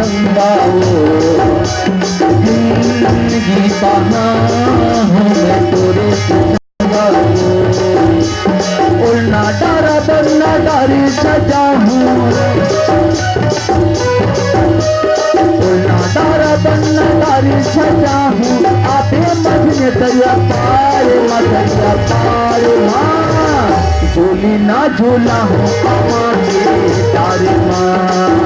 रंगाओ जिंदगी कहाँ हूँ मैं तेरे संगाओ उड़ना डारा बनना डारी सजा हूँ उड़ना डारा बनना डारी सजा हूँ आते मझने दरिया पार मदरिया पार माँ झूली ना झूला हूँ अम्मा के डार माँ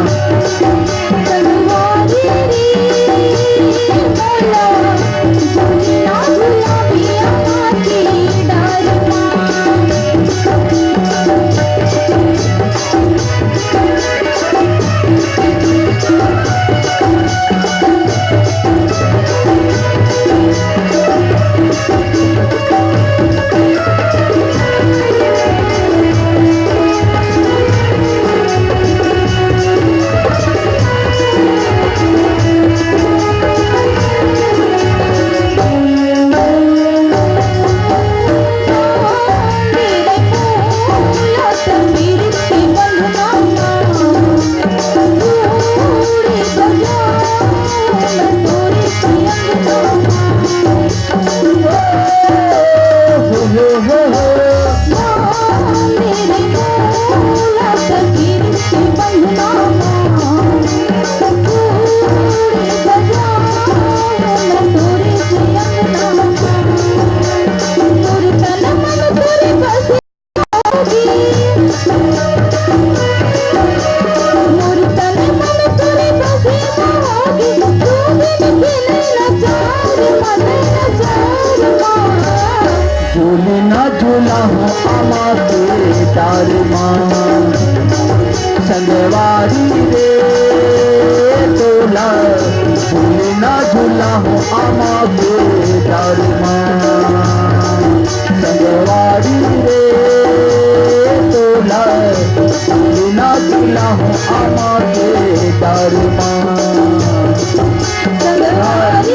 संगवारी रे तोला झूलना झूला हूँ आमा के डार माँ संगवारी रे तोला झूलना झूला हूँ आमा के डार माँ संगवारी